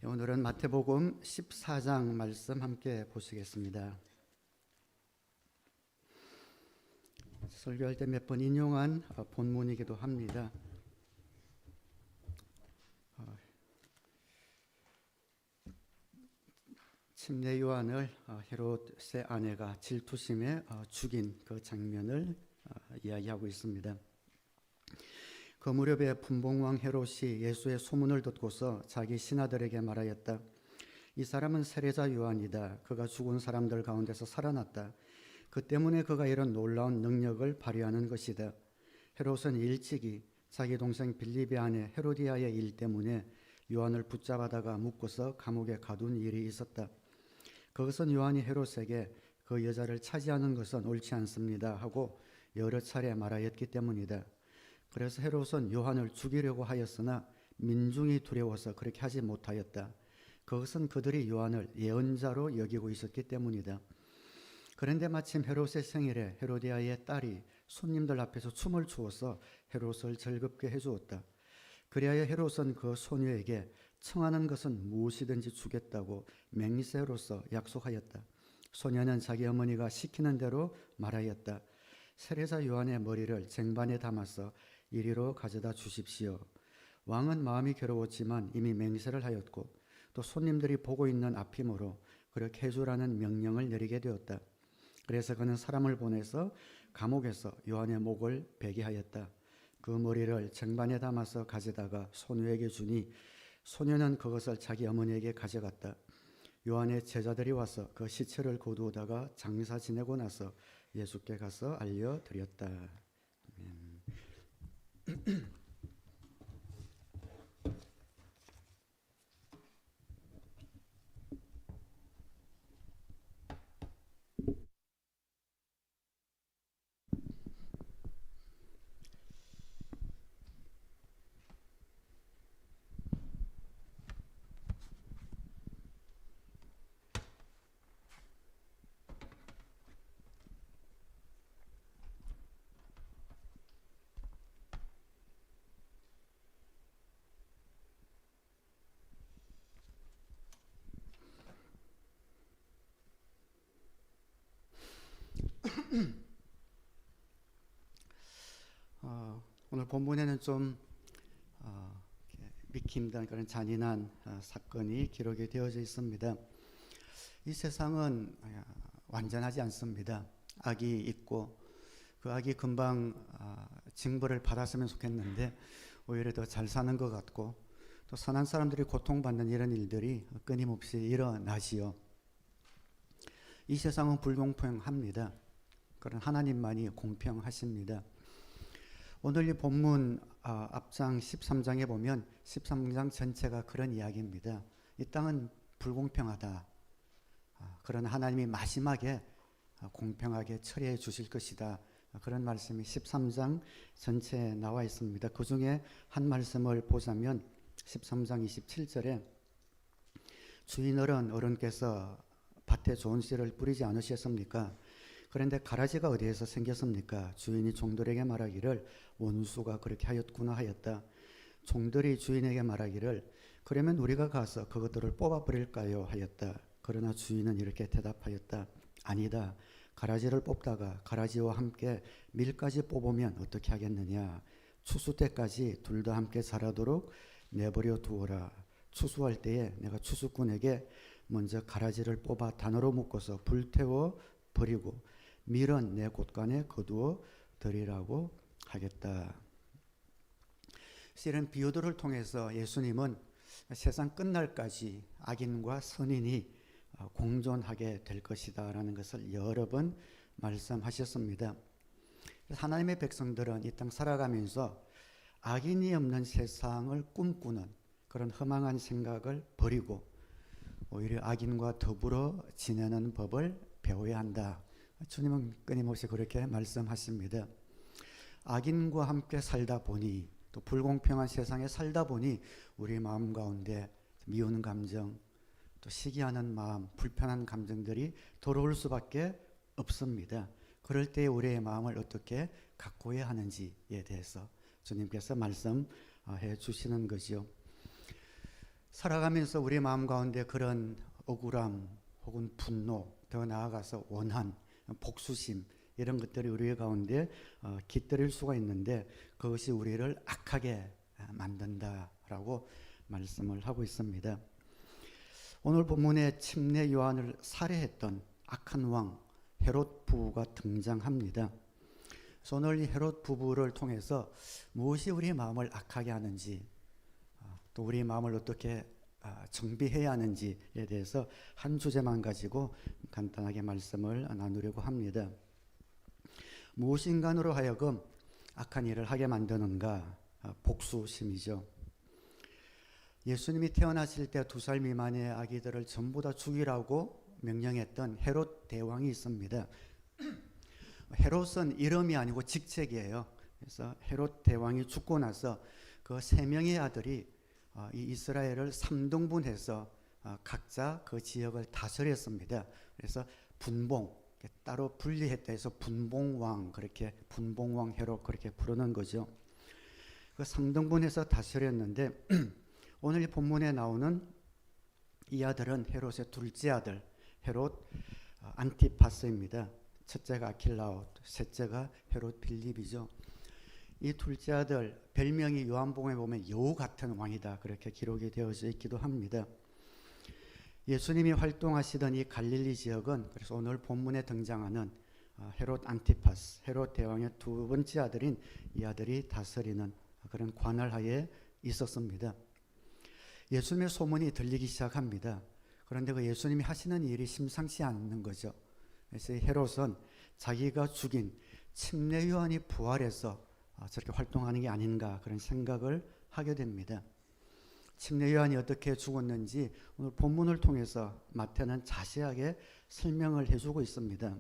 오늘은 마태복음 14장 말씀 함께 보시겠습니다. 설교할 때 몇 번 인용한 본문이기도 합니다. 침례 요한을 헤롯의 아내가 질투심에 죽인 그 장면을 이야기하고 있습니다. 그 무렵에 분봉왕 헤롯이 예수의 소문을 듣고서 자기 신하들에게 말하였다. 이 사람은 세례자 요한이다. 그가 죽은 사람들 가운데서 살아났다. 그 때문에 그가 이런 놀라운 능력을 발휘하는 것이다. 헤롯은 일찍이 자기 동생 빌립의 아내 헤로디아의 일 때문에 요한을 붙잡아다가 묶어서 감옥에 가둔 일이 있었다. 그것은 요한이 헤롯에게 그 여자를 차지하는 것은 옳지 않습니다 하고 여러 차례 말하였기 때문이다. 그래서 헤롯은 요한을 죽이려고 하였으나 민중이 두려워서 그렇게 하지 못하였다. 그것은 그들이 요한을 예언자로 여기고 있었기 때문이다. 그런데 마침 헤롯의 생일에 헤로디아의 딸이 손님들 앞에서 춤을 추어서 헤롯을 즐겁게 해주었다. 그리하여 헤롯은 그 소녀에게 청하는 것은 무엇이든지 주겠다고 맹세로서 약속하였다. 소녀는 자기 어머니가 시키는 대로 말하였다. 세례자 요한의 머리를 쟁반에 담아서 이리로 가져다 주십시오. 왕은 마음이 괴로웠지만 이미 맹세를 하였고 또 손님들이 보고 있는 앞이므로 그렇게 해주라는 명령을 내리게 되었다. 그래서 그는 사람을 보내서 감옥에서 요한의 목을 베게 하였다. 그 머리를 쟁반에 담아서 가져다가 소녀에게 주니 소녀는 그것을 자기 어머니에게 가져갔다. 요한의 제자들이 와서 그 시체를 거두다가 장사 지내고 나서 예수께 가서 알려드렸다. 오늘 본문에는 좀 믿기 힘든 그런 잔인한 사건이 기록이 되어져 있습니다. 이 세상은 완전하지 않습니다. 악이 있고 그 악이 금방 징벌을 받았으면 좋겠는데 오히려 더 잘 사는 것 같고 또 선한 사람들이 고통받는 이런 일들이 끊임없이 일어나지요. 이 세상은 불공평합니다. 그런 하나님만이 공평하십니다. 오늘 이 본문 앞장 13장에 보면 13장 전체가 그런 이야기입니다. 이 땅은 불공평하다. 그러나 하나님이 마지막에 공평하게 처리해 주실 것이다. 그런 말씀이 13장 전체에 나와 있습니다. 그 중에 한 말씀을 보자면 13장 27절에 주인어른 어른께서 밭에 좋은 씨를 뿌리지 않으셨습니까? 그런데 가라지가 어디에서 생겼습니까? 주인이 종들에게 말하기를 원수가 그렇게 하였구나 하였다. 종들이 주인에게 말하기를 그러면 우리가 가서 그것들을 뽑아버릴까요? 하였다. 그러나 주인은 이렇게 대답하였다. 아니다. 가라지를 뽑다가 가라지와 함께 밀까지 뽑으면 어떻게 하겠느냐? 추수 때까지 둘 다 함께 자라도록 내버려 두어라. 추수할 때에 내가 추수꾼에게 먼저 가라지를 뽑아 단으로 묶어서 불태워 버리고 밀은 내 곳간에 거두어 드리라고 하겠다. 이런 비유들을 통해서 예수님은 세상 끝날까지 악인과 선인이 공존하게 될 것이다 라는 것을 여러 번 말씀하셨습니다. 하나님의 백성들은 이 땅 살아가면서 악인이 없는 세상을 꿈꾸는 그런 허망한 생각을 버리고 오히려 악인과 더불어 지내는 법을 배워야 한다. 주님은 끊임없이 그렇게 말씀하십니다. 악인과 함께 살다 보니 또 불공평한 세상에 살다 보니 우리 마음 가운데 미운 감정 또 시기하는 마음 불편한 감정들이 들어올 수밖에 없습니다. 그럴 때 우리의 마음을 어떻게 가꿔야 하는지에 대해서 주님께서 말씀해 주시는 거죠. 살아가면서 우리 마음 가운데 그런 억울함 혹은 분노, 더 나아가서 원한, 복수심 이런 것들이 우리 가운데 깃들일 수가 있는데 그것이 우리를 악하게 만든다라고 말씀을 하고 있습니다. 오늘 본문에 침례 요한을 살해했던 악한 왕 헤롯 부부가 등장합니다. 그래서 오늘 이 헤롯 부부를 통해서 무엇이 우리 마음을 악하게 하는지, 또 우리 마음을 어떻게 정비해야 하는지에 대해서 한 주제만 가지고 간단하게 말씀을 나누려고 합니다. 무엇이 인간으로 하여금 악한 일을 하게 만드는가? 복수심이죠. 예수님이 태어나실 때 2살 미만의 아기들을 전부 다 죽이라고 명령했던 헤롯 대왕이 있습니다. 헤롯은 이름이 아니고 직책이에요. 그래서 헤롯 대왕이 죽고 나서 그 3명의 아들이 이 이스라엘을 3등분해서 각자 그 지역을 다스렸습니다. 그래서 분봉, 따로 분리했다 해서 분봉왕, 그렇게 분봉왕 헤롯 그렇게 부르는 거죠. 그 3등분해서 다스렸는데 오늘 이 본문에 나오는 이 아들은 헤롯의 둘째 아들 헤롯 안티파스입니다. 첫째가 아킬라오, 셋째가 헤롯 빌립이죠. 이 둘째 아들 별명이 요한복음에 보면 여우 같은 왕이다 그렇게 기록이 되어져 있기도 합니다. 예수님이 활동하시던 이 갈릴리 지역은 그래서 오늘 본문에 등장하는 헤롯 안티파스, 헤롯 대왕의 두 번째 아들인 이 아들이 다스리는 그런 관할 하에 있었습니다. 예수님의 소문이 들리기 시작합니다. 그런데 그 예수님이 하시는 일이 심상치 않는 거죠. 그래서 헤롯은 자기가 죽인 침례 요한이 부활해서 저렇게 활동하는 게 아닌가 그런 생각을 하게 됩니다. 침례 요한이 어떻게 죽었는지 오늘 본문을 통해서 마태는 자세하게 설명을 해주고 있습니다.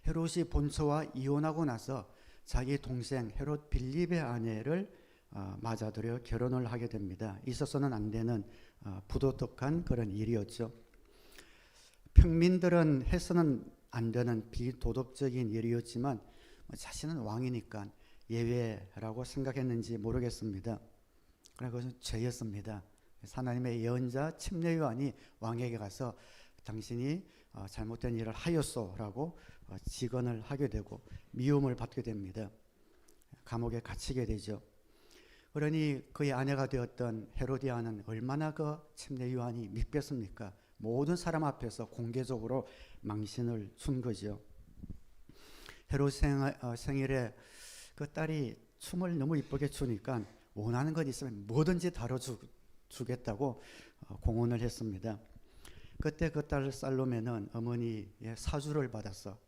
헤롯이 본처와 이혼하고 나서 자기 동생 헤롯 빌립의 아내를 맞아들여 결혼을 하게 됩니다. 있어서는 안 되는 부도덕한 그런 일이었죠. 평민들은 해서는 안 되는 비도덕적인 일이었지만 자신은 왕이니까 예외라고 생각했는지 모르겠습니다. 그러나 그것은 죄였습니다. 하나님의 예언자 침례 요한이 왕에게 가서 당신이 잘못된 일을 하였소라고 직언을 하게 되고 미움을 받게 됩니다. 감옥에 갇히게 되죠. 그러니 그의 아내가 되었던 헤로디아는 얼마나 그 침례 요한이 밉겠습니까? 모든 사람 앞에서 공개적으로 망신을 준 거죠. 헤롯 생일에 그 딸이 춤을 너무 이쁘게 추니까 원하는 것 있으면 뭐든지 다뤄주겠다고 공언을 했습니다. 그때 그 딸 살로메는 어머니의 사주를 받아서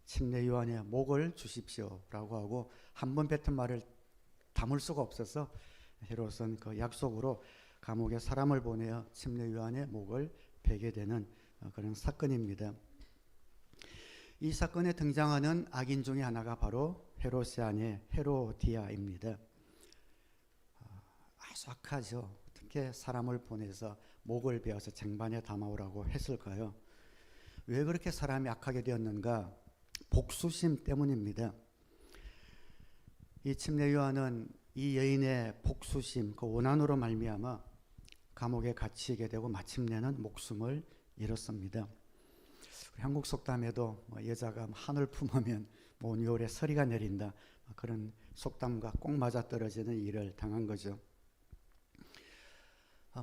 침례 요한의 목을 주십시오라고 하고 한 번 뱉은 말을 담을 수가 없어서 헤롯은 그 약속으로 감옥에 사람을 보내어 침례 요한의 목을 베게 되는 그런 사건입니다. 이 사건에 등장하는 악인 중에 하나가 바로 헤롯의 아내 헤로디아입니다. 아주 악하죠. 어떻게 사람을 보내서 목을 베어서 쟁반에 담아오라고 했을까요? 왜 그렇게 사람이 악하게 되었는가? 복수심 때문입니다. 이 침례 요한은 이 여인의 복수심, 그 원한으로 말미암아 감옥에 갇히게 되고 마침내는 목숨을 잃었습니다. 한국 속담에도 여자가 하늘 품으면 온 겨울에 서리가 내린다 그런 속담과 꼭 맞아떨어지는 일을 당한 거죠.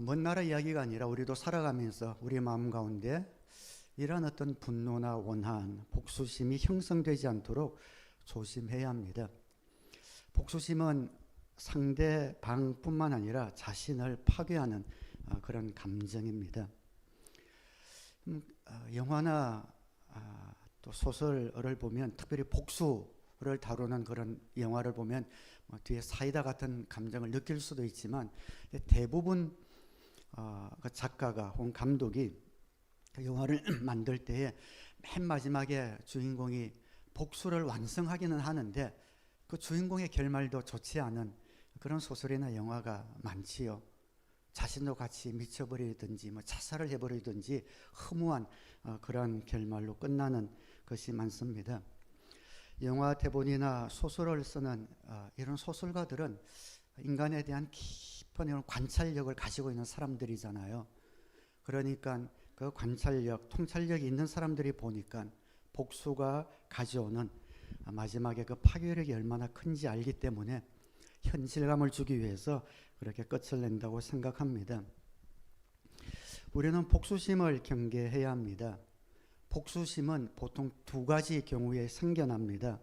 먼 나라 이야기가 아니라 우리도 살아가면서 우리 마음 가운데 이런 어떤 분노나 원한, 복수심이 형성되지 않도록 조심해야 합니다. 복수심은 상대방뿐만 아니라 자신을 파괴하는 그런 감정입니다. 영화나 또 소설을 보면 특별히 복수를 다루는 그런 영화를 보면 뒤에 사이다 같은 감정을 느낄 수도 있지만 대부분 그 작가가 혹은 감독이 그 영화를 만들 때에 맨 마지막에 주인공이 복수를 완성하기는 하는데 그 주인공의 결말도 좋지 않은 그런 소설이나 영화가 많지요. 자신도 같이 미쳐버리든지 자살을 해버리든지 허무한 그런 결말로 끝나는 것이 많습니다. 영화 대본이나 소설을 쓰는 이런 소설가들은 인간에 대한 깊은 싶은 이런 관찰력을 가지고 있는 사람들이잖아요. 그러니까 그 관찰력, 통찰력이 있는 사람들이 보니까 복수가 가져오는 마지막에 그 파괴력이 얼마나 큰지 알기 때문에 현실감을 주기 위해서 그렇게 끝을 낸다고 생각합니다. 우리는 복수심을 경계해야 합니다. 복수심은 보통 두 가지 경우에 생겨납니다.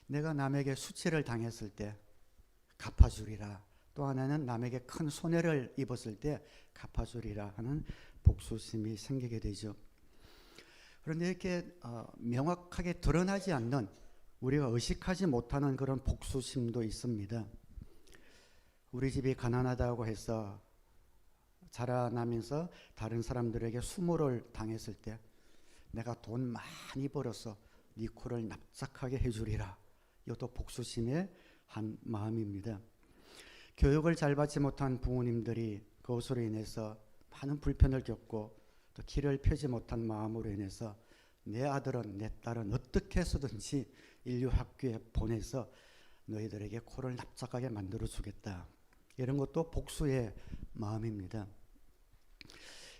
내가 남에게 수치를 당했을 때 갚아주리라. 또 하나는 남에게 큰 손해를 입었을 때 갚아주리라 하는 복수심이 생기게 되죠. 그런데 이렇게 명확하게 드러나지 않는, 우리가 의식하지 못하는 그런 복수심도 있습니다. 우리 집이 가난하다고 해서 자라나면서 다른 사람들에게 수모를 당했을 때 내가 돈 많이 벌어서 네 코를 납작하게 해주리라. 이것도 복수심의 한 마음입니다. 교육을 잘 받지 못한 부모님들이 그것으로 인해서 많은 불편을 겪고 또 길을 펴지 못한 마음으로 인해서 내 아들은 내 딸은 어떻게 해서든지 인류 학교에 보내서 너희들에게 코를 납작하게 만들어 주겠다. 이런 것도 복수의 마음입니다.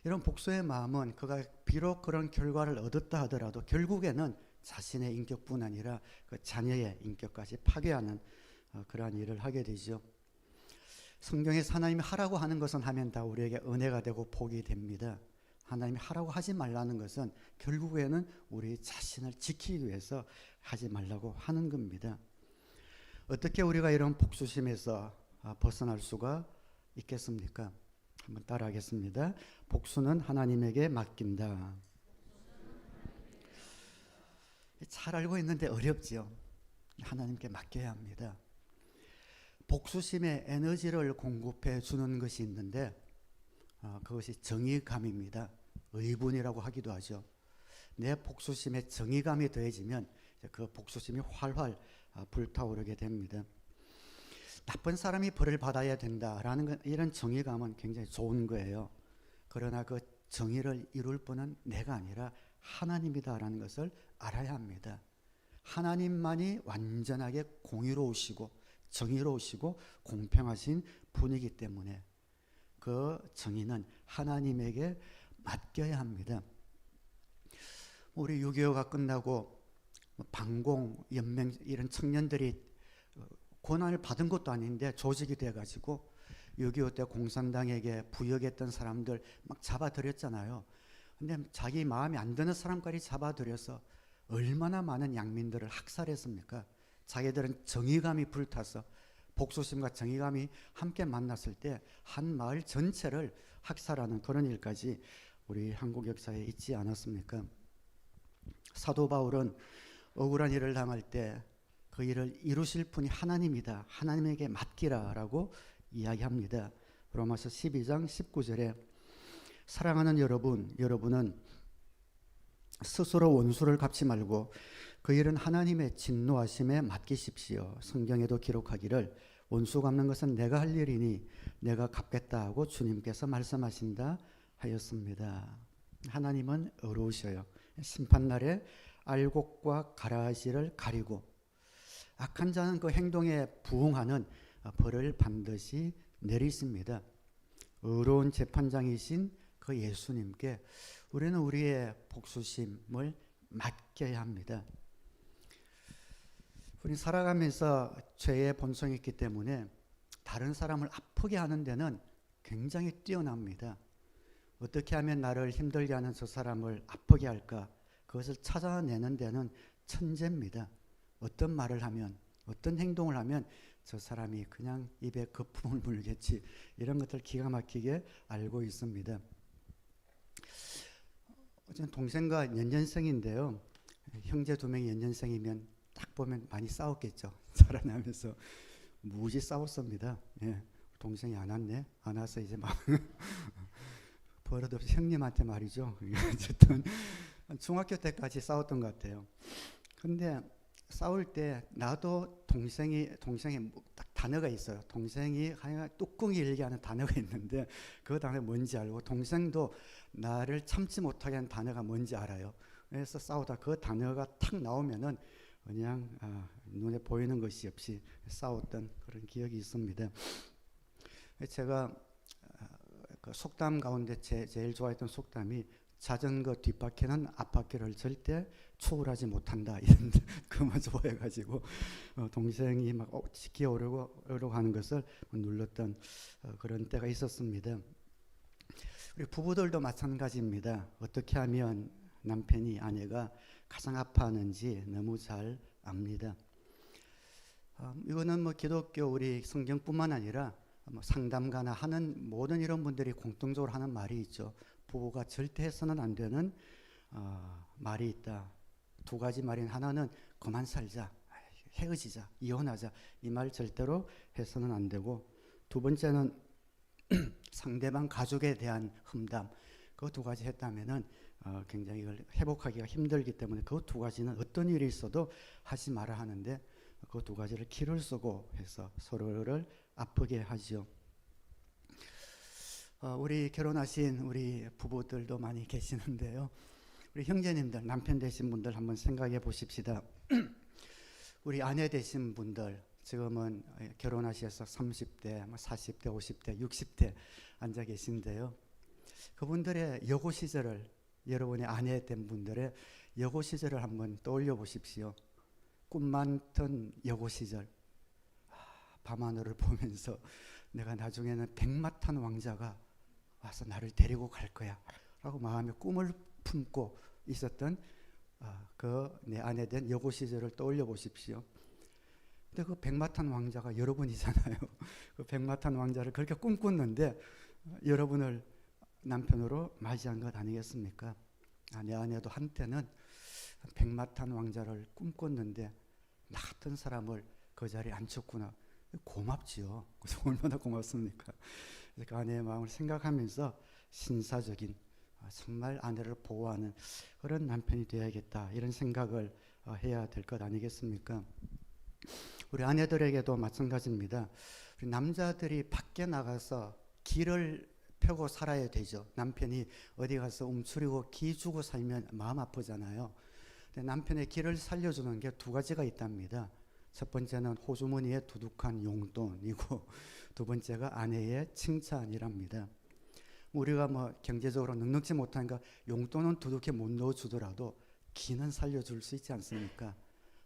이런 복수의 마음은 그가 비록 그런 결과를 얻었다 하더라도 결국에는 자신의 인격뿐 아니라 그 자녀의 인격까지 파괴하는 그러한 일을 하게 되죠. 성경에서 하나님이 하라고 하는 것은 하면 다 우리에게 은혜가 되고 복이 됩니다. 하나님이 하라고 하지 말라는 것은 결국에는 우리 자신을 지키기 위해서 하지 말라고 하는 겁니다. 어떻게 우리가 이런 복수심에서 벗어날 수가 있겠습니까? 한번 따라하겠습니다. 복수는 하나님에게 맡긴다. 잘 알고 있는데 어렵지요. 하나님께 맡겨야 합니다. 복수심에 에너지를 공급해 주는 것이 있는데 그것이 정의감입니다. 의분이라고 하기도 하죠. 내 복수심에 정의감이 더해지면 그 복수심이 활활 불타오르게 됩니다. 나쁜 사람이 벌을 받아야 된다라는 이런 정의감은 굉장히 좋은 거예요. 그러나 그 정의를 이룰 분은 내가 아니라 하나님이다라는 것을 알아야 합니다. 하나님만이 완전하게 공의로우시고 정의로우시고 공평하신 분이기 때문에 그 정의는 하나님에게 맡겨야 합니다. 우리 6.25가 끝나고 방공, 연맹 이런 청년들이 고난을 받은 것도 아닌데 조직이 돼가지고 6.25 때 공산당에게 부역했던 사람들 막 잡아들였잖아요. 근데 자기 마음에 안 드는 사람까지 잡아들여서 얼마나 많은 양민들을 학살했습니까? 자기들은 정의감이 불타서 복수심과 정의감이 함께 만났을 때 한 마을 전체를 학살하는 그런 일까지 우리 한국 역사에 있지 않았습니까? 사도 바울은 억울한 일을 당할 때 그 일을 이루실 분이 하나님이다. 하나님에게 맡기라라고 이야기합니다. 로마서 12장 19절에 사랑하는 여러분은 스스로 원수를 갚지 말고 그 일은 하나님의 진노하심에 맡기십시오. 성경에도 기록하기를 원수 갚는 것은 내가 할 일이니 내가 갚겠다 하고 주님께서 말씀하신다 하였습니다. 하나님은 의로우셔요. 심판날에 알곡과 가라지를 가리고 악한 자는 그 행동에 부응하는 벌을 반드시 내리십니다. 의로운 재판장이신 그 예수님께 우리는 우리의 복수심을 맡겨야 합니다. 우리 살아가면서 죄의 본성이 있기 때문에 다른 사람을 아프게 하는 데는 굉장히 뛰어납니다. 어떻게 하면 나를 힘들게 하는 저 사람을 아프게 할까? 그것을 찾아내는 데는 천재입니다. 어떤 말을 하면, 어떤 행동을 하면 저 사람이 그냥 입에 거품을 물겠지. 이런 것들 기가 막히게 알고 있습니다. 저는 동생과 연년생인데요. 형제 두 명이 연년생이면 딱 보면 많이 싸웠겠죠. 자라나면서 무지 싸웠습니다. 예, 동생이 안 왔네. 안 와서 이제 막 버릇없이 형님한테 말이죠. 어쨌든 중학교 때까지 싸웠던 것 같아요. 근데 싸울 때 나도 동생이 딱 단어가 있어요. 동생이 하여간 뚜껑이 일게 하는 단어가 있는데 그 단어가 뭔지 알고 동생도 나를 참지 못하게 하는 단어가 뭔지 알아요. 그래서 싸우다 그 단어가 탁 나오면은 그냥 눈에 보이는 것이 없이 싸웠던 그런 기억이 있습니다. 제가 그 속담 가운데 제일 좋아했던 속담이 자전거 뒷바퀴는 앞바퀴를 절대 초월하지 못한다 이런 그만 좋아해가지고 동생이 막 기어오르고 하는 것을 눌렀던 그런 때가 있었습니다. 우리 부부들도 마찬가지입니다. 어떻게 하면 남편이 아내가 가장 아파하는지 너무 잘 압니다. 이거는 뭐 기독교 우리 성경뿐만 아니라 뭐 상담가나 하는 모든 이런 분들이 공통적으로 하는 말이 있죠. 부부가 절대 해서는 안 되는 말이 있다. 두 가지 말인 하나는 그만 살자, 헤어지자, 이혼하자 이 말 절대로 해서는 안 되고, 두 번째는 상대방 가족에 대한 험담, 그 두 가지 했다면은 굉장히 이걸 회복하기가 힘들기 때문에 그 두 가지는 어떤 일이 있어도 하지 말아 하는데 그 두 가지를 기를 쓰고 해서 서로를 아프게 하지요. 우리 결혼하신 우리 부부들도 많이 계시는데요. 우리 형제님들, 남편 되신 분들 한번 생각해 보십시다. 우리 아내 되신 분들, 지금은 결혼하셔서 30대, 40대, 50대, 60대 앉아 계신데요. 그분들의 여고 시절을, 여러분의 아내 된 분들의 여고 시절을 한번 떠올려 보십시오. 꿈 많던 여고 시절, 밤하늘을 보면서 내가 나중에는 백마탄 왕자가 와서 나를 데리고 갈 거야 라고 마음에 꿈을 품고 있었던 그 내 아내 된 여고 시절을 떠올려 보십시오. 근데 그 백마탄 왕자가 여러분이잖아요. 그 백마탄 왕자를 그렇게 꿈꿨는데 여러분을 남편으로 맞이한 것 아니겠습니까? 내 아내도 한때는 백마탄 왕자를 꿈꿨는데 나 같은 사람을 그 자리에 앉혔구나. 고맙지요. 그래서 얼마나 고맙습니까? 그 아내의 마음을 생각하면서 신사적인, 정말 아내를 보호하는 그런 남편이 되어야겠다 이런 생각을 해야 될 것 아니겠습니까? 우리 아내들에게도 마찬가지입니다. 우리 남자들이 밖에 나가서 길을 펴고 살아야 되죠. 남편이 어디 가서 움츠리고 기 주고 살면 마음 아프잖아요. 근데 남편의 길을 살려주는 게 두 가지가 있답니다. 첫 번째는 호주머니에 두둑한 용돈이고 두 번째가 아내의 칭찬이랍니다. 우리가 뭐 경제적으로 넉넉지 못하니까 용돈은 두둑히 못 넣어주더라도 기는 살려줄 수 있지 않습니까?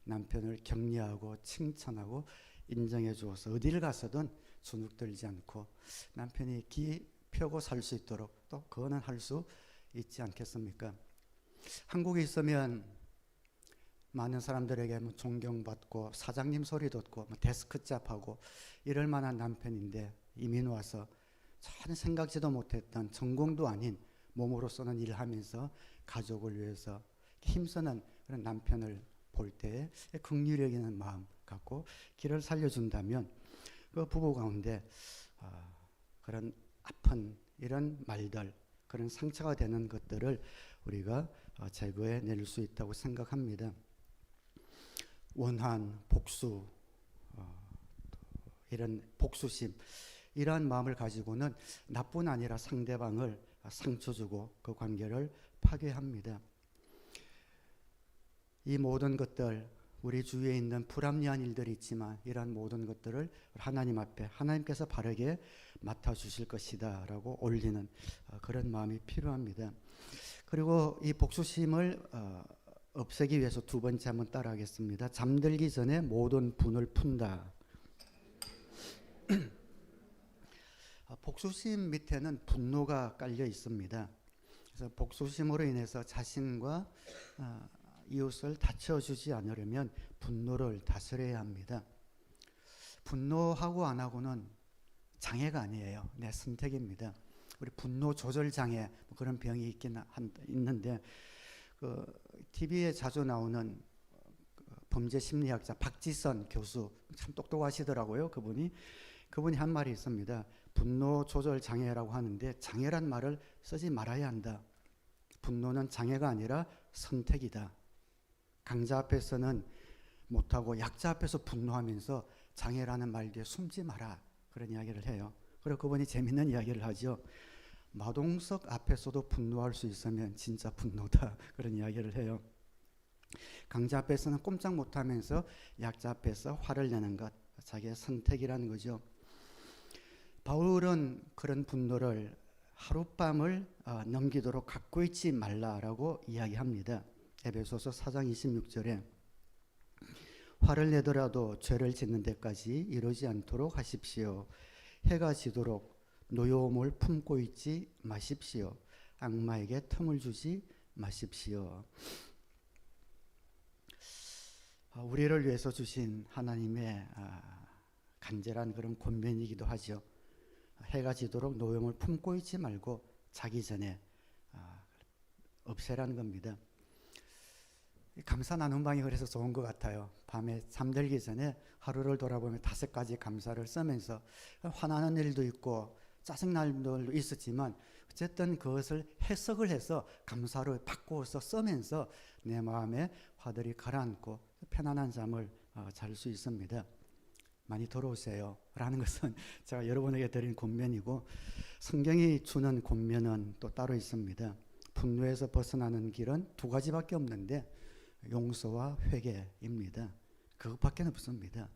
남편을 격려하고 칭찬하고 인정해 주어서 어디를 가서든 주눅들지 않고 남편이 기 펴고 살 수 있도록 또 그거는 할 수 있지 않겠습니까? 한국에 있으면 많은 사람들에게 뭐 존경받고 사장님 소리 듣고 뭐 데스크 잡하고 이럴 만한 남편인데 이민 와서 전혀 생각지도 못했던 전공도 아닌 몸으로서는 일하면서 가족을 위해서 힘쓰는 그런 남편을 볼 때에 긍휼히 여기는 마음 갖고 길을 살려준다면 그 부부 가운데 그런 아픈 이런 말들, 그런 상처가 되는 것들을 우리가 제거해 낼 수 있다고 생각합니다. 원한, 복수, 이런 복수심, 이러한 마음을 가지고는 나뿐 아니라 상대방을 상처 주고 그 관계를 파괴합니다. 이 모든 것들, 우리 주위에 있는 불합리한 일들이 있지만 이러한 모든 것들을 하나님 앞에 하나님께서 바르게 맡아주실 것이다 라고 올리는 그런 마음이 필요합니다. 그리고 이 복수심을 없애기 위해서 두 번째 한번 따라하겠습니다. 잠들기 전에 모든 분을 푼다. 복수심 밑에는 분노가 깔려 있습니다. 그래서 복수심으로 인해서 자신과 이웃을 다쳐주지 않으려면 분노를 다스려야 합니다. 분노하고 안 하고는 장애가 아니에요. 내 선택입니다. 우리 분노 조절 장애 그런 병이 있는데 그 TV에 자주 나오는 범죄 심리학자 박지선 교수 참 똑똑하시더라고요. 그분이 한 말이 있습니다. 분노 조절 장애라고 하는데 장애란 말을 쓰지 말아야 한다. 분노는 장애가 아니라 선택이다. 강자 앞에서는 못하고 약자 앞에서 분노하면서 장애라는 말 뒤에 숨지 마라. 그런 이야기를 해요. 그리고 그분이 재밌는 이야기를 하죠. 마동석 앞에서도 분노할 수 있으면 진짜 분노다. 그런 이야기를 해요. 강자 앞에서는 꼼짝 못하면서 약자 앞에서 화를 내는 것, 자기의 선택이라는 거죠. 바울은 그런 분노를 하룻밤을 넘기도록 갖고 있지 말라라고 이야기합니다. 에베소서 4장 26절에 화를 내더라도 죄를 짓는 데까지 이르지 않도록 하십시오. 해가 지도록 노여움을 품고 있지 마십시오. 악마에게 틈을 주지 마십시오. 우리를 위해서 주신 하나님의 간절한 그런 권면이기도 하죠. 해가 지도록 노여움을 품고 있지 말고 자기 전에 없애라는 겁니다. 감사 나눔방이 그래서 좋은 것 같아요. 밤에 잠들기 전에 하루를 돌아보며 5가지 감사를 쓰면서 화나는 일도 있고 짜증날 일도 있었지만 어쨌든 그것을 해석을 해서 감사로 바꾸어서 쓰면서 내 마음에 화들이 가라앉고 편안한 잠을 잘 수 있습니다. 많이 들어오세요 라는 것은 제가 여러분에게 드린 권면이고, 성경이 주는 권면은 또 따로 있습니다. 분노에서 벗어나는 길은 2가지밖에 없는데 용서와 회개입니다. 그것밖에 없습니다.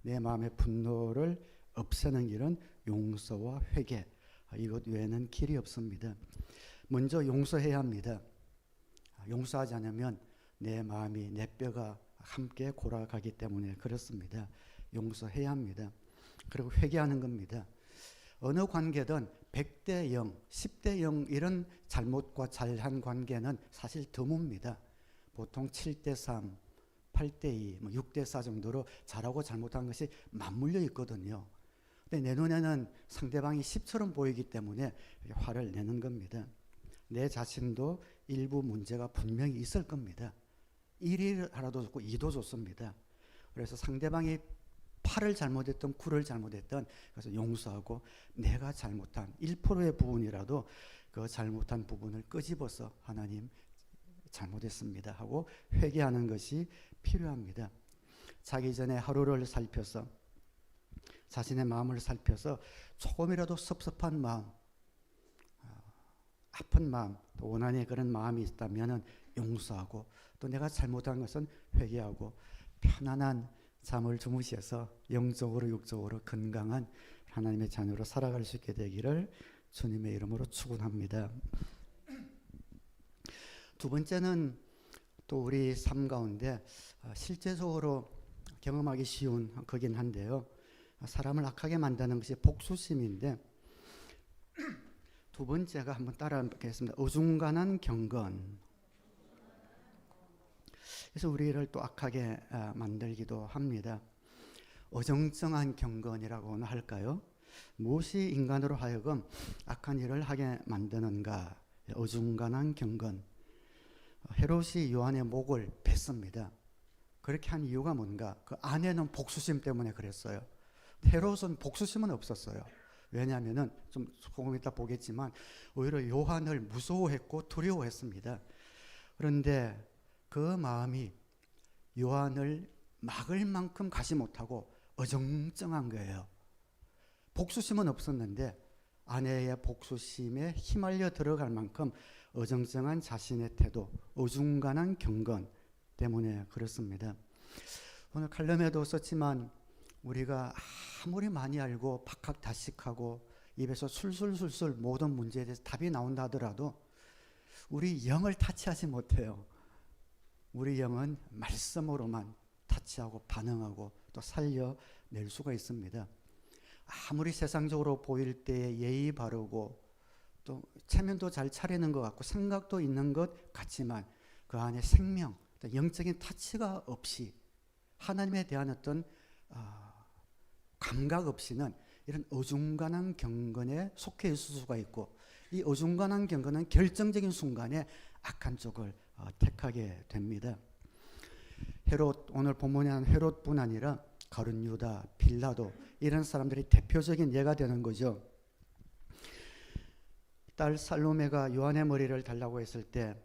내 마음의 분노를 없애는 길은 용서와 회개, 이것 외에는 길이 없습니다. 먼저 용서해야 합니다. 용서하지 않으면 내 마음이 내 뼈가 함께 골아가기 때문에 그렇습니다. 용서해야 합니다. 그리고 회개하는 겁니다. 어느 관계든 100대 0, 10대 0 이런 잘못과 잘한 관계는 사실 드뭅니다. 보통 7대 3, 8대 2, 6대 4 정도로 잘하고 잘못한 것이 맞물려 있거든요. 근데 내 눈에는 상대방이 10처럼 보이기 때문에 화를 내는 겁니다. 내 자신도 일부 문제가 분명히 있을 겁니다. 1이라도 좋고 2도 좋습니다. 그래서 상대방이 8을 잘못했던 9를 잘못했던 그래서 용서하고 내가 잘못한 1%의 부분이라도 그 잘못한 부분을 끄집어서 하나님 잘못했습니다 하고 회개하는 것이 필요합니다. 자기 전에 하루를 살펴서 자신의 마음을 살펴서 조금이라도 섭섭한 마음, 아픈 마음, 또 원한의 그런 마음이 있다면 용서하고 또 내가 잘못한 것은 회개하고 편안한 잠을 주무셔서 영적으로 육적으로 건강한 하나님의 자녀로 살아갈 수 있게 되기를 주님의 이름으로 축원합니다. 두 번째는 또 우리 삶 가운데 실제적으로 경험하기 쉬운 거긴 한데요. 사람을 악하게 만드는 것이 복수심인데, 두 번째가 한번 따라하겠습니다. 어중간한 경건. 그래서 우리를 또 악하게 만들기도 합니다. 어정쩡한 경건이라고나 할까요? 무엇이 인간으로 하여금 악한 일을 하게 만드는가? 어중간한 경건. 헤롯이 요한의 목을 뱉습니다. 그렇게 한 이유가 뭔가? 그 아내는 복수심 때문에 그랬어요. 헤롯은 복수심은 없었어요. 왜냐하면은 좀 조금 이따 보겠지만 오히려 요한을 무서워했고 두려워했습니다. 그런데 그 마음이 요한을 막을 만큼 가지 못하고 어정쩡한 거예요. 복수심은 없었는데 아내의 복수심에 휘말려 들어갈 만큼 어정쩡한 자신의 태도, 어중간한 경건 때문에 그렇습니다. 오늘 칼럼에도 썼지만 우리가 아무리 많이 알고 박학다식하고 입에서 술술술술 모든 문제에 대해서 답이 나온다 하더라도 우리 영을 타치하지 못해요. 우리 영은 말씀으로만 타치하고 반응하고 또 살려낼 수가 있습니다. 아무리 세상적으로 보일 때에 예의 바르고 또 체면도 잘 차리는 것 같고 생각도 있는 것 같지만 그 안에 생명, 영적인 타치가 없이 하나님에 대한 어떤 감각 없이는 이런 어중간한 경건에 속해 있을 수가 있고, 이 어중간한 경건은 결정적인 순간에 악한 쪽을 택하게 됩니다. 헤롯, 오늘 본문에 한 헤롯뿐 아니라 가룟 유다, 빌라도 이런 사람들이 대표적인 예가 되는 거죠. 딸 살로메가 요한의 머리를 달라고 했을 때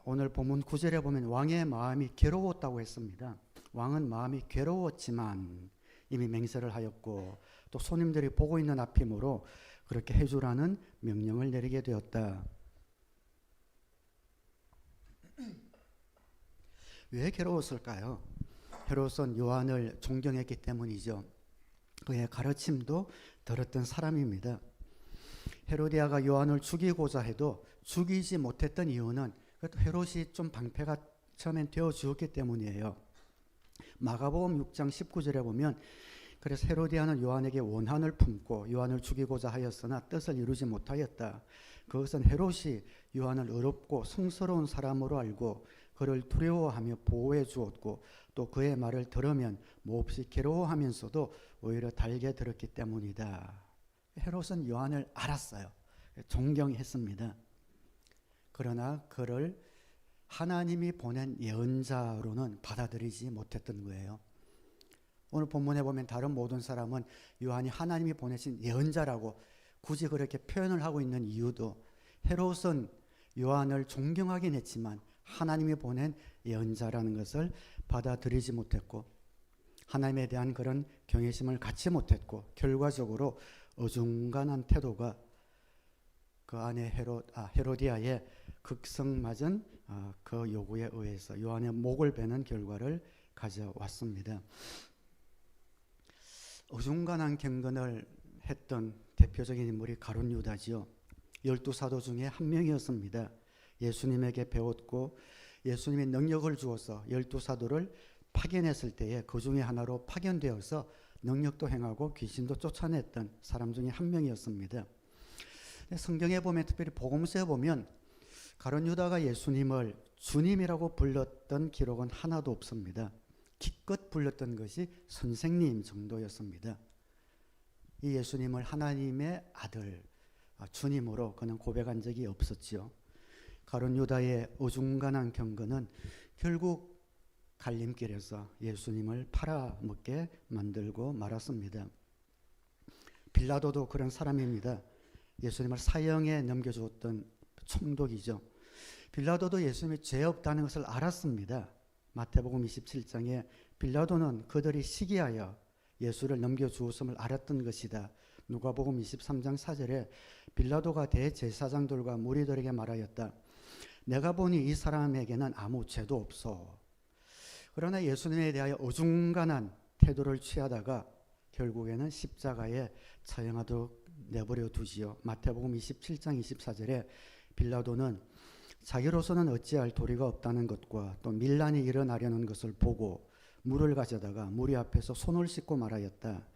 오늘 본문 9절에 보면 왕의 마음이 괴로웠다고 했습니다. 왕은 마음이 괴로웠지만 이미 맹세를 하였고 또 손님들이 보고 있는 앞이므로 그렇게 해주라는 명령을 내리게 되었다. 왜 괴로웠을까요? 헤롯은 요한을 존경했기 때문이죠. 그의 가르침도 들었던 사람입니다. 헤로디아가 요한을 죽이고자 해도 죽이지 못했던 이유는 헤롯이 좀 방패가 처음엔 되어 주었기 때문이에요. 마가복음 6장 19절에 보면 그래서 헤로디아는 요한에게 원한을 품고 요한을 죽이고자 하였으나 뜻을 이루지 못하였다. 그것은 헤롯이 요한을 어렵고 성스러운 사람으로 알고 그를 두려워하며 보호해 주었고 또 그의 말을 들으면 몹시 괴로워하면서도 오히려 달게 들었기 때문이다. 헤롯은 요한을 알았어요. 존경했습니다. 그러나 그를 하나님이 보낸 예언자로는 받아들이지 못했던 거예요. 오늘 본문에 보면 다른 모든 사람은 요한이 하나님이 보내신 예언자라고 굳이 그렇게 표현을 하고 있는 이유도 헤롯은 요한을 존경하긴 했지만 하나님이 보낸 예언자라는 것을 받아들이지 못했고 하나님에 대한 그런 경외심을 갖지 못했고 결과적으로 어중간한 태도가 그 안에 헤로디아의 극성맞은 그 요구에 의해서 요한의 목을 베는 결과를 가져왔습니다. 어중간한 경건을 했던 대표적인 인물이 가룟 유다지요. 12사도 중에 한 명이었습니다. 예수님에게 배웠고 예수님이 능력을 주어서 12사도를 파견했을 때에 그 중에 하나로 파견되어서 능력도 행하고 귀신도 쫓아냈던 사람 중에 한 명이었습니다. 성경에 보면 특별히 복음서에 보면 가룟 유다가 예수님을 주님이라고 불렀던 기록은 하나도 없습니다. 기껏 불렀던 것이 선생님 정도였습니다. 이 예수님을 하나님의 아들 주님으로 그는 고백한 적이 없었지요. 가룟 유다의 어중간한 경건은 결국 갈림길에서 예수님을 팔아먹게 만들고 말았습니다. 빌라도도 그런 사람입니다. 예수님을 사형에 넘겨주었던 총독이죠. 빌라도도 예수님이 죄 없다는 것을 알았습니다. 마태복음 27장에 빌라도는 그들이 시기하여 예수를 넘겨주었음을 알았던 것이다. 누가복음 23장 4절에 빌라도가 대제사장들과 무리들에게 말하였다. 내가 보니 이 사람에게는 아무 죄도 없어. 그러나 예수님에 대하여 어중간한 태도를 취하다가 결국에는 십자가에 처형하도록 내버려 두지요. 마태복음 27장 24절에 빌라도는 자기로서는 어찌할 도리가 없다는 것과 또 밀란이 일어나려는 것을 보고 물을 가져다가 무리 앞에서 손을 씻고 말하였다.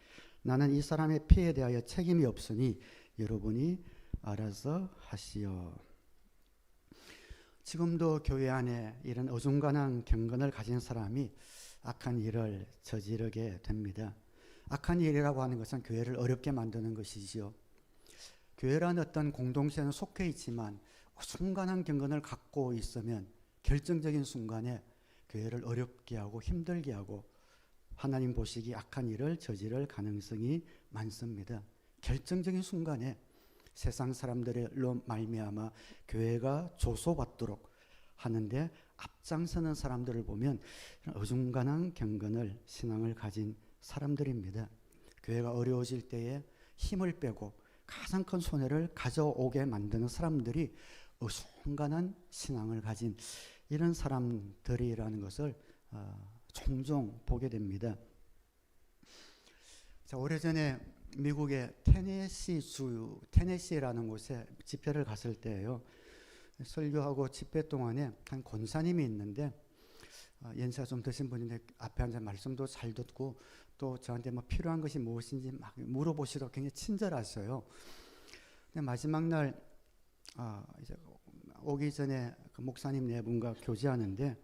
나는 이 사람의 피에 대하여 책임이 없으니 여러분이 알아서 하시오. 지금도 교회 안에 이런 어중간한 경건을 가진 사람이 악한 일을 저지르게 됩니다. 악한 일이라고 하는 것은 교회를 어렵게 만드는 것이지요. 교회라는 어떤 공동체는 속해 있지만 어중간한 경건을 갖고 있으면 결정적인 순간에 교회를 어렵게 하고 힘들게 하고 하나님 보시기 악한 일을 저지를 가능성이 많습니다. 결정적인 순간에 세상 사람들로 말미암아 교회가 조소받도록 하는데 앞장서는 사람들을 보면 어중간한 경건을 신앙을 가진 사람들입니다. 교회가 어려워질 때에 힘을 빼고 가장 큰 손해를 가져오게 만드는 사람들이 어중간한 신앙을 가진 이런 사람들이라는 것을 종종 보게 됩니다. 자, 오래전에 미국의 테네시라는 곳에 집회를 갔을 때예요. 설교하고 집회 동안에 한 권사님이 있는데 연세가 좀 드신 분인데 앞에 앉아 말씀도 잘 듣고 또 저한테 뭐 필요한 것이 무엇인지 막 물어보시도록 굉장히 친절하셔요. 근데 마지막 날 이제 오기 전에 그 목사님 네 분과 교제하는데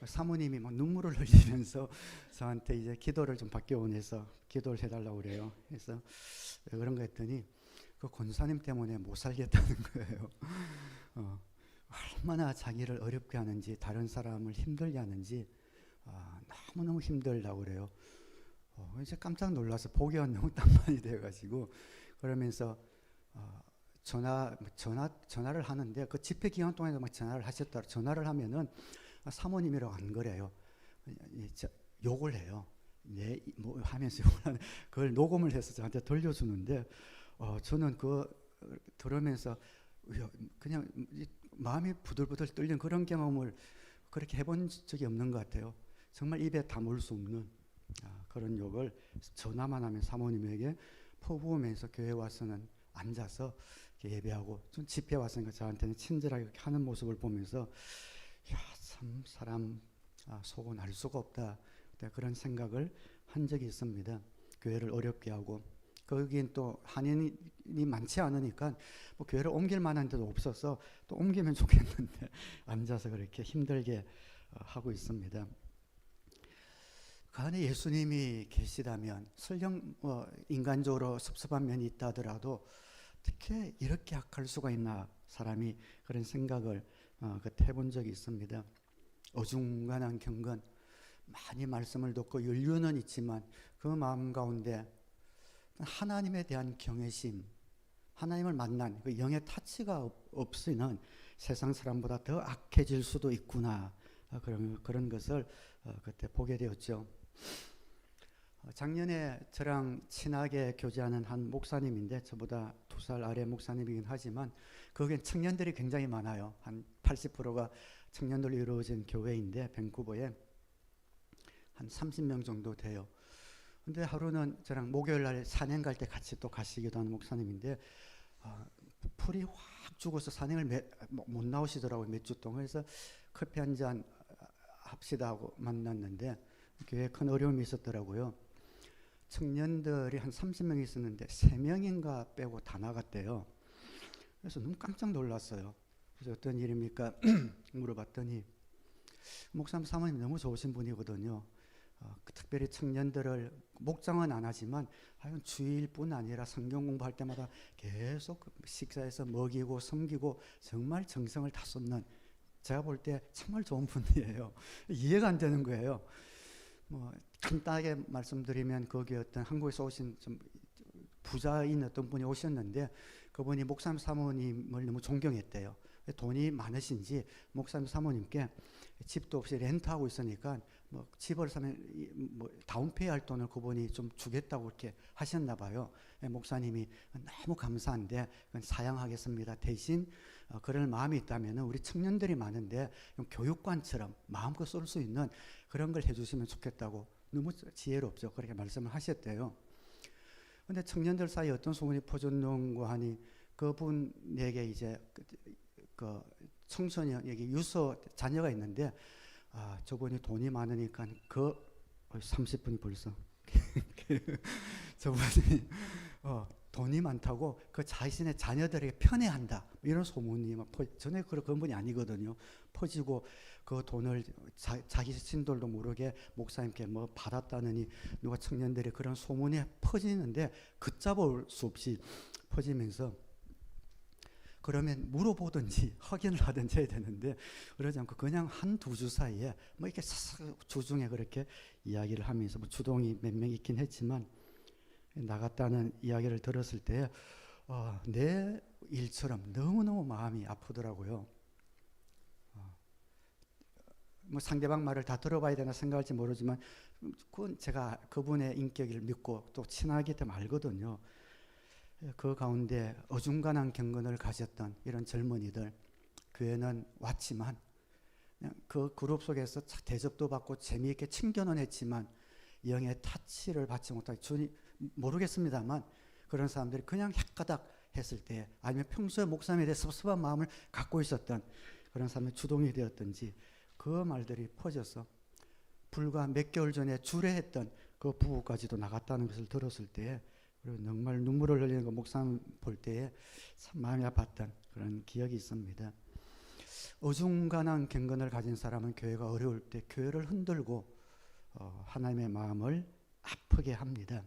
사모님이 막 눈물을 흘리면서 저한테 이제 기도를 좀 받기 원해서 기도를 해달라고 그래요. 그래서 왜 그런가 했더니 그 권사님 때문에 못 살겠다는 거예요. 얼마나 자기를 어렵게 하는지 다른 사람을 힘들게 하는지 너무너무 힘들다고 그래요. 이제 깜짝 놀라서 보기가 너무 땀만이 돼가지고 그러면서 전화를 하는데 그 집회 기간 동안에 막 전화를 하셨다. 전화를 하면은 사모님이라고 안 그래요. 욕을 해요. 뭐 하면서 그걸 녹음을 해서 저한테 들려주는데 저는 그 들으면서 그냥 마음이 부들부들 떨리는 그런 경험을 그렇게 해본 적이 없는 것 같아요. 정말 입에 담을 수 없는 그런 욕을 전화만 하면 사모님에게 퍼부으면서 교회 와서는 앉아서 예배하고, 좀 집회 왔으니까 저한테는 친절하게 이렇게 하는 모습을 보면서 참 사람 속은 알 수가 없다, 그런 생각을 한 적이 있습니다. 교회를 어렵게 하고, 거기엔 또 한인이 많지 않으니까 뭐 교회를 옮길 만한 데도 없어서 또 옮기면 좋겠는데 앉아서 그렇게 힘들게 하고 있습니다. 그 안에 예수님이 계시다면, 설령 인간적으로 섭섭한 면이 있다 하더라도 어떻게 이렇게 악할 수가 있나, 사람이 그런 생각을 그때 해본 적이 있습니다. 어중간한 경건, 많이 말씀을 듣고 연륜은 있지만 그 마음 가운데 하나님에 대한 경외심, 하나님을 만난 그 영의 타치가 없으면 세상 사람보다 더 악해질 수도 있구나, 그런 것을 그때 보게 되었죠. 작년에 저랑 친하게 교제하는 한 목사님인데, 저보다 2살 아래 목사님이긴 하지만 거기엔 청년들이 굉장히 많아요. 한 80%가 청년들로 이루어진 교회인데, 밴쿠버에 한 30명 정도 돼요. 근데 하루는 저랑 목요일 날 산행 갈 때 같이 또 가시기도 하는 목사님인데, 풀이 확 죽어서 산행을 못 나오시더라고요, 몇 주 동안. 그래서 커피 한 잔 합시다 하고 만났는데 교회에 큰 어려움이 있었더라고요. 청년들이 한 30명 있었는데 3명인가 빼고 다 나갔대요. 그래서 너무 깜짝 놀랐어요. 그래서 어떤 일입니까? 물어봤더니, 목사님 사모님 너무 좋으신 분이거든요. 특별히 청년들을 목장은 안 하지만 주일뿐 아니라 성경 공부할 때마다 계속 식사해서 먹이고 섬기고 정말 정성을 다 쏟는, 제가 볼 때 정말 좋은 분이에요. 이해가 안 되는 거예요. 뭐 간단하게 말씀드리면, 거기 어떤 한국에서 오신 좀 부자인 어떤 분이 오셨는데, 그분이 목사님 사모님을 너무 존경했대요. 돈이 많으신지 목사님 사모님께 집도 없이 렌트하고 있으니까 뭐 집을 사면 뭐 다운페이 할 돈을 그분이 좀 주겠다고 이렇게 하셨나 봐요. 목사님이 너무 감사한데 사양하겠습니다. 대신 그럴 마음이 있다면 우리 청년들이 많은데 교육관처럼 마음껏 쏠 수 있는 그런 걸 해주시면 좋겠다고, 너무 지혜롭죠. 그렇게 말씀을 하셨대요. 근데 청년들 사이에 어떤 소문이 퍼졌는고 하니, 그분에게 이제 그 청소년에게 유서 자녀가 있는데, 저분이 돈이 많으니까 30분이 벌써 저분이 돈이 많다고 그 자신의 자녀들에게 편애한다, 이런 소문이 막 전에 그런 분이 아니거든요. 퍼지고 그 돈을 자기 신돌도 모르게 목사님께 뭐 받았다느니 누가 청년들이 그런 소문이 퍼지는데 걷잡을 수 없이 퍼지면서, 그러면 물어보든지 확인을 하든지 해야 되는데 그러지 않고 그냥 한두 주 사이에 뭐 이렇게 주중에 그렇게 이야기를 하면서, 뭐 주동이 몇 명 있긴 했지만 나갔다는 이야기를 들었을 때 내 일처럼 너무너무 마음이 아프더라고요. 뭐 상대방 말을 다 들어봐야 되나 생각할지 모르지만, 그건 제가 그분의 인격을 믿고 또 친하기 때문에 알거든요. 그 가운데 어중간한 경건을 가졌던 이런 젊은이들, 교회는 왔지만 그냥 그 그룹 속에서 대접도 받고 재미있게 친교는 했지만 영의 타치를 받지 못하고, 주님 모르겠습니다만 그런 사람들이 그냥 헷가닥 했을 때, 아니면 평소에 목사님에 대해 섭섭한 마음을 갖고 있었던 그런 사람의 주동이 되었든지, 그 말들이 퍼져서 불과 몇 개월 전에 주례했던 그 부부까지도 나갔다는 것을 들었을 때, 그리고 정말 눈물을 흘리는 그 목사님 볼 때에 참 마음이 아팠던 그런 기억이 있습니다. 어중간한 경건을 가진 사람은 교회가 어려울 때 교회를 흔들고 하나님의 마음을 아프게 합니다.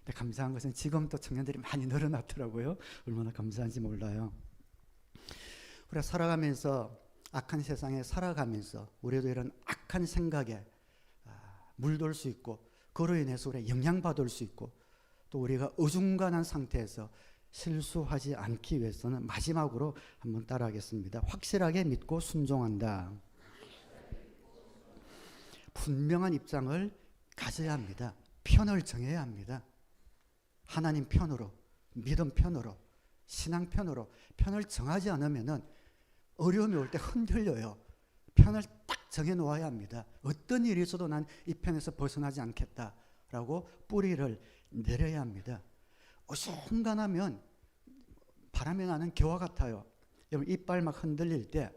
근데 감사한 것은 지금 또 청년들이 많이 늘어났더라고요. 얼마나 감사한지 몰라요. 우리가 살아가면서, 악한 세상에 살아가면서 우리도 이런 악한 생각에 물들 수 있고, 그로 인해서 우리가 영향받을 수 있고, 또 우리가 어중간한 상태에서 실수하지 않기 위해서는 마지막으로 한번 따라하겠습니다. 확실하게 믿고 순종한다. 분명한 입장을 가져야 합니다. 편을 정해야 합니다. 하나님 편으로, 믿음 편으로, 신앙 편으로 편을 정하지 않으면은 어려움이 올 때 흔들려요. 편을 딱 정해 놓아야 합니다. 어떤 일이 있어도 난 이 편에서 벗어나지 않겠다라고 뿌리를 내려야 합니다. 어순간하면 바람이 나는 겨와 같아요. 여러분 이빨 막 흔들릴 때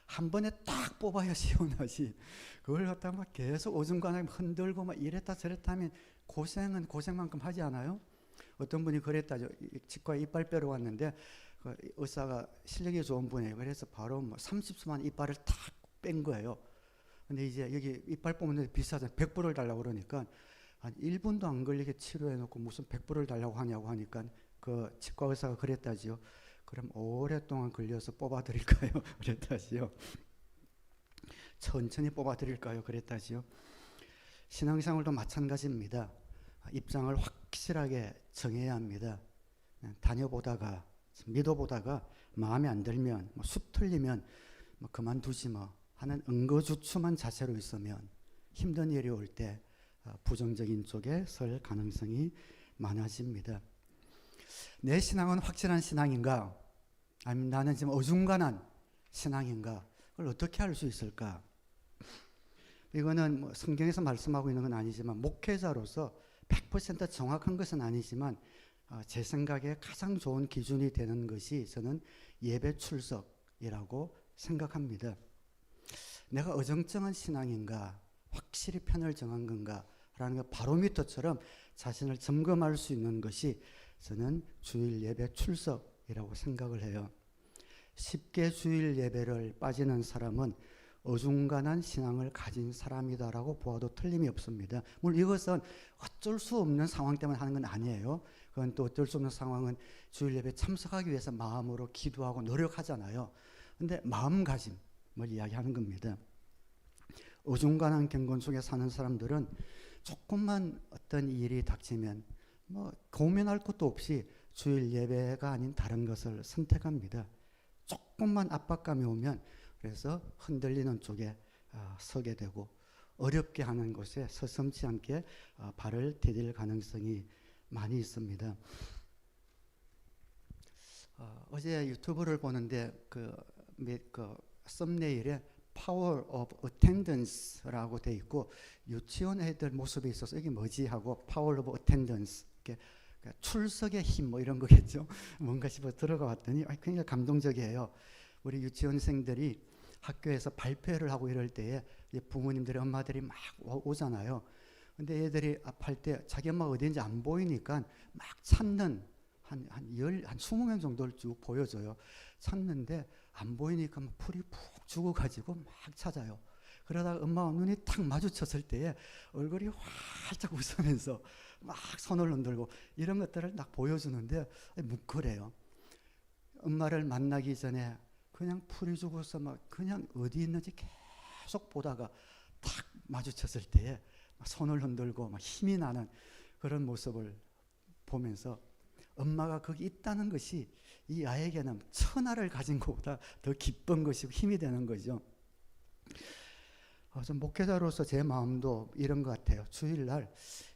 한 번에 딱 뽑아야 시원하지. 그걸 갖다가 막 계속 어중간하게 흔들고 막 이랬다 저랬다 하면 고생은 고생만큼 하지 않아요? 어떤 분이 그랬다죠. 치과에 이빨 빼러 왔는데 그 의사가 실력이 좋은 분이에요. 그래서 바로 뭐 30수만 이빨을 탁 뺀 거예요. 근데 이제 여기 이빨 뽑는데 비싸잖아요. 100불을 달라고 그러니까 한 1분도 안 걸리게 치료해 놓고 무슨 100불을 달라고 하냐고 하니까 그 치과 의사가 그랬다지요. 그럼 오랫동안 걸려서 뽑아드릴까요? 그랬다지요. 천천히 뽑아드릴까요? 그랬다지요. 신앙생활도 마찬가지입니다. 입장을 확실하게 정해야 합니다. 다녀보다가 믿어보다가 마음에 안 들면 숲 틀리면 그만두지 하는 응거주춤한 자세로 있으면 힘든 일이 올 때 부정적인 쪽에 설 가능성이 많아집니다. 내 신앙은 확실한 신앙인가? 아니면 나는 지금 어중간한 신앙인가? 그걸 어떻게 할 수 있을까? 이거는 성경에서 말씀하고 있는 건 아니지만 목회자로서 100% 정확한 것은 아니지만 제 생각에 가장 좋은 기준이 되는 것이 저는 예배 출석이라고 생각합니다. 내가 어정쩡한 신앙인가? 확실히 편을 정한 건가? 라는 것 바로미터처럼 자신을 점검할 수 있는 것이 저는 주일 예배 출석이라고 생각을 해요. 쉽게 주일 예배를 빠지는 사람은 어중간한 신앙을 가진 사람이다라고 보아도 틀림이 없습니다. 물론 이것은 어쩔 수 없는 상황 때문에 하는 건 아니에요. 그건 또 어쩔 수 없는 상황은 주일 예배에 참석하기 위해서 마음으로 기도하고 노력하잖아요. 근데 마음가짐을 이야기하는 겁니다. 어중간한 경건 속에 사는 사람들은 조금만 어떤 일이 닥치면 고민할 것도 없이 주일 예배가 아닌 다른 것을 선택합니다. 조금만 압박감이 오면 그래서 흔들리는 쪽에 서게 되고 어렵게 하는 곳에 서슴지 않게 발을 디딜 가능성이 많이 있습니다. 어제 유튜브를 보는데 그 썸네일에 Power of Attendance라고 돼 있고 유치원 애들 모습이 있어서 이게 뭐지 하고 Power of Attendance 출석의 힘 이런 거겠죠. 뭔가 싶어 들어가 봤더니 굉장히 감동적이에요. 우리 유치원생들이 학교에서 발표를 하고 이럴 때에 부모님들이 엄마들이 막 오잖아요. 근데 애들이 할 때 자기 엄마가 어디인지 안 보이니까 막 찾는 한 20명 정도를 쭉 보여줘요. 찾는데 안 보이니까 막 풀이 푹 죽어가지고 막 찾아요. 그러다가 엄마와 눈이 탁 마주쳤을 때에 얼굴이 활짝 웃으면서 막 손을 흔들고 이런 것들을 딱 보여주는데 묵그래요. 엄마를 만나기 전에 그냥 풀이 죽어서 막 그냥 어디 있는지 계속 보다가 탁 마주쳤을 때에 손을 흔들고 막 힘이 나는 그런 모습을 보면서 엄마가 거기 있다는 것이 이 아이에게는 천하를 가진 것보다 더 기쁜 것이고 힘이 되는 거죠. 좀 목회자로서 제 마음도 이런 것 같아요. 주일날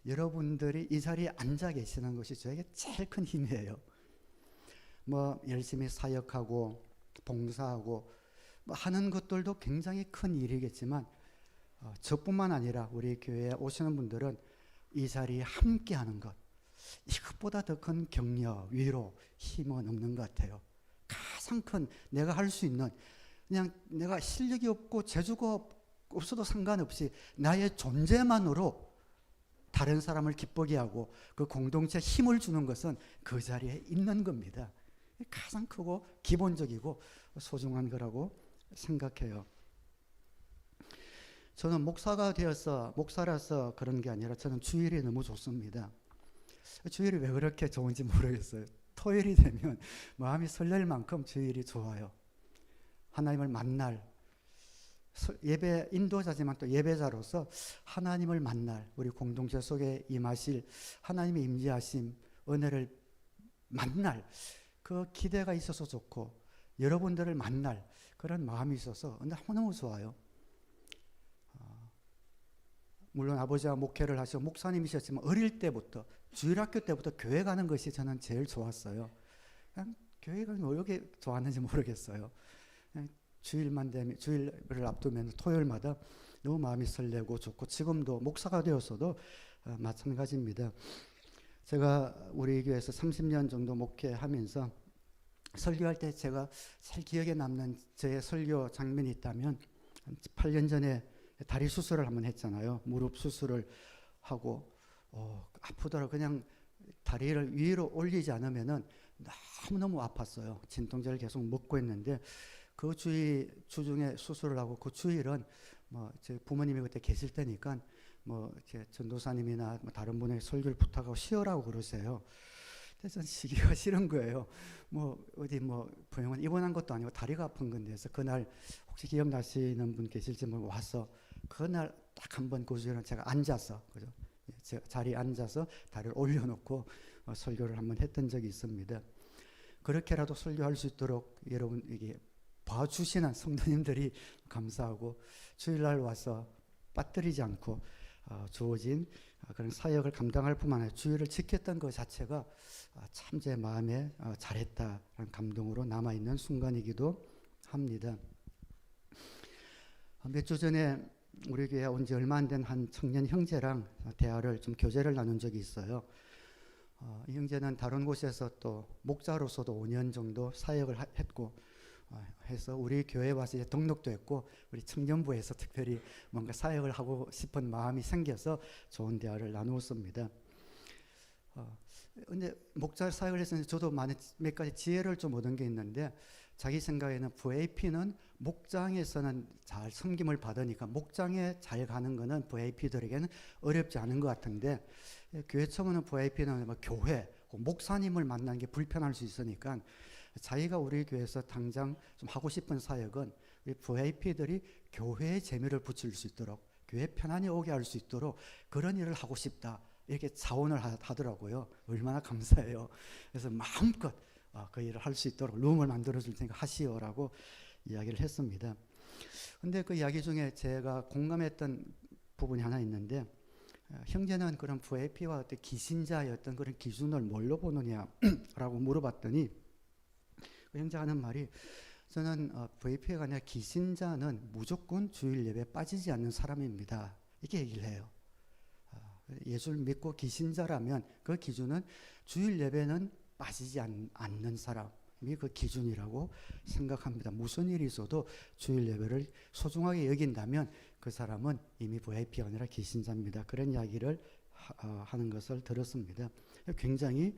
여러분들이 이 자리에 앉아 계시는 것이 저에게 제일 큰 힘이에요. 열심히 사역하고 봉사하고 하는 것들도 굉장히 큰 일이겠지만 저뿐만 아니라 우리 교회에 오시는 분들은 이 자리에 함께 하는 것 이것보다 더 큰 격려, 위로, 힘은 없는 것 같아요. 가장 큰 내가 할 수 있는 그냥 내가 실력이 없고 재주가 없어도 상관없이 나의 존재만으로 다른 사람을 기쁘게 하고 그 공동체에 힘을 주는 것은 그 자리에 있는 겁니다. 가장 크고 기본적이고 소중한 거라고 생각해요. 저는 목사가 되어서 목사라서 그런 게 아니라 저는 주일이 너무 좋습니다. 주일이 왜 그렇게 좋은지 모르겠어요. 토요일이 되면 마음이 설렐 만큼 주일이 좋아요. 하나님을 만날 예배 인도자지만 또 예배자로서 하나님을 만날 우리 공동체 속에 임하실 하나님의 임재하심 은혜를 만날 그 기대가 있어서 좋고 여러분들을 만날 그런 마음이 있어서 너무 좋아요. 물론 아버지가 목회를 하시고 목사님이셨지만 어릴 때부터 주일학교 때부터 교회 가는 것이 저는 제일 좋았어요. 그냥 교회 가는 왜 이렇게 좋았는지 모르겠어요. 주일만 되면 주일을 앞두면 토요일마다 너무 마음이 설레고 좋고 지금도 목사가 되었어도 마찬가지입니다. 제가 우리 교회에서 30년 정도 목회하면서 설교할 때 제가 제일 기억에 남는 저의 설교 장면이 있다면, 한 8년 전에 다리 수술을 한번 했잖아요. 무릎 수술을 하고 아프더라고요. 그냥 다리를 위로 올리지 않으면은 너무너무 아팠어요. 진통제를 계속 먹고 있는데, 그 주중에 수술을 하고 그 주일은 뭐 제 부모님이 그때 계실 때니까 뭐 이렇게 전도사님이나 뭐 다른 분에게 설교를 부탁하고 쉬어라고 그러세요. 그래서 저는 쉬기가 싫은 거예요. 뭐 어디 뭐 병원 입원한 것도 아니고 다리가 아픈 건데, 그래서 그날 혹시 기억나시는 분 계실지 모르고 와서 그날 딱 한 번 그 주일은 제가 앉아서, 그죠? 제 자리에 앉아서 다리를 올려놓고 설교를 한번 했던 적이 있습니다. 그렇게라도 설교할 수 있도록 여러분 이게 봐주시는 성도님들이 감사하고, 주일날 와서 빠뜨리지 않고 주어진 그런 사역을 감당할 뿐만 아니라 주일을 지켰던 것 자체가 참 제 마음에 잘했다라는 감동으로 남아있는 순간이기도 합니다. 몇 주 전에 우리 교회에 온 지 얼마 안 된 한 청년 형제랑 대화를 좀 교제를 나눈 적이 있어요. 이 형제는 다른 곳에서 또 목자로서도 5년 정도 사역을 했고 해서 우리 교회에 와서 이제 등록도 했고, 우리 청년부에서 특별히 뭔가 사역을 하고 싶은 마음이 생겨서 좋은 대화를 나누었습니다. 근데 목자 사역을 했으니 저도 몇 가지 지혜를 좀 얻은 게 있는데, 자기 생각에는 VIP는 목장에서는 잘 섬김을 받으니까 목장에 잘 가는 거는 VIP들에게는 어렵지 않은 것 같은데, 교회 처음에는 VIP는 뭐 교회, 목사님을 만나는 게 불편할 수 있으니까 자기가 우리 교회에서 당장 좀 하고 싶은 사역은 우리 VIP들이 교회의 재미를 붙일 수 있도록, 교회 편안히 오게 할 수 있도록 그런 일을 하고 싶다, 이렇게 자원을 하더라고요. 얼마나 감사해요. 그래서 마음껏 그 일을 할 수 있도록 룸을 만들어 줄 테니까 하시오라고 이야기를 했습니다. 근데 그 이야기 중에 제가 공감했던 부분이 하나 있는데, 형제는 그런 VIP와 어떤 기신자의 어떤 그런 기준을 뭘로 보느냐라고 물어봤더니, 그 형제가 하는 말이, 저는 VIP가 아니라 기신자는 무조건 주일 예배에 빠지지 않는 사람입니다, 이렇게 얘기를 해요. 예수를 믿고 기신자라면 그 기준은 주일 예배는 빠지지 않는 사람이 그 기준이라고 생각합니다. 무슨 일이 있어도 주일 예배를 소중하게 여긴다면 그 사람은 이미 VIP가 아니라 기신자입니다. 그런 이야기를 하는 것을 들었습니다. 굉장히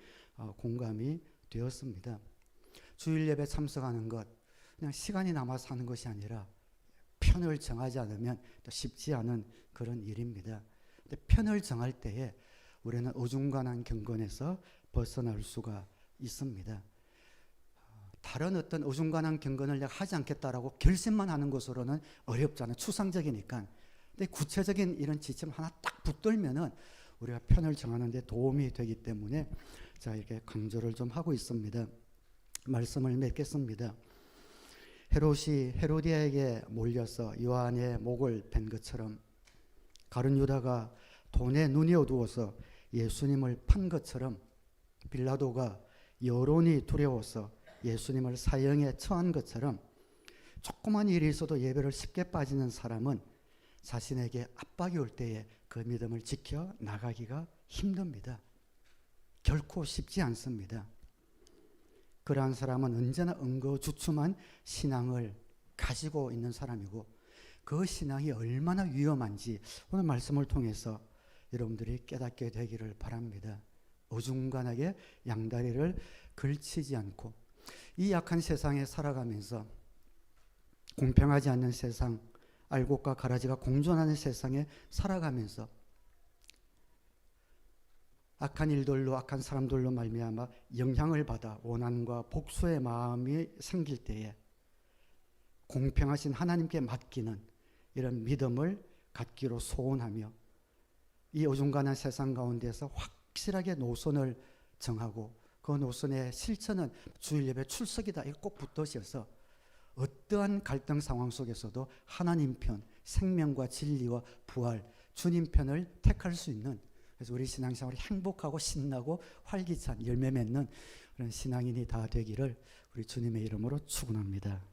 공감이 되었습니다. 주일 예배 참석하는 것, 그냥 시간이 남아서 하는 것이 아니라 편을 정하지 않으면 또 쉽지 않은 그런 일입니다. 근데 편을 정할 때에 우리는 어중간한 경건에서 벗어날 수가 있습니다. 다른 어떤 어중간한 경건을 내가 하지 않겠다라고 결심만 하는 것으로는 어렵잖아요. 추상적이니까. 근데 구체적인 이런 지침 하나 딱 붙들면은 우리가 편을 정하는 데 도움이 되기 때문에 자, 이렇게 강조를 좀 하고 있습니다. 말씀을 맺겠습니다. 헤롯이 헤로디아에게 몰려서 요한의 목을 벤 것처럼, 가룟 유다가 돈에 눈이 어두워서 예수님을 판 것처럼, 빌라도가 여론이 두려워서 예수님을 사형에 처한 것처럼, 조그만 일이 있어도 예배를 쉽게 빠지는 사람은 자신에게 압박이 올 때에 그 믿음을 지켜 나가기가 힘듭니다. 결코 쉽지 않습니다. 그러한 사람은 언제나 응거주춤한 신앙을 가지고 있는 사람이고, 그 신앙이 얼마나 위험한지 오늘 말씀을 통해서 여러분들이 깨닫게 되기를 바랍니다. 어중간하게 양다리를 걸치지 않고 이 약한 세상에 살아가면서, 공평하지 않는 세상, 알곡과 가라지가 공존하는 세상에 살아가면서 악한 일들로, 악한 사람들로 말미암아 영향을 받아 원한과 복수의 마음이 생길 때에 공평하신 하나님께 맡기는 이런 믿음을 갖기로 소원하며, 이 어중간한 세상 가운데서 확실하게 노선을 정하고 그 노선의 실천은 주일 예배 출석이다, 이거 꼭 붙드셔서 어떠한 갈등 상황 속에서도 하나님 편, 생명과 진리와 부활, 주님 편을 택할 수 있는, 그래서 우리 신앙생활이 행복하고 신나고 활기찬 열매 맺는 그런 신앙인이 다 되기를 우리 주님의 이름으로 축원합니다.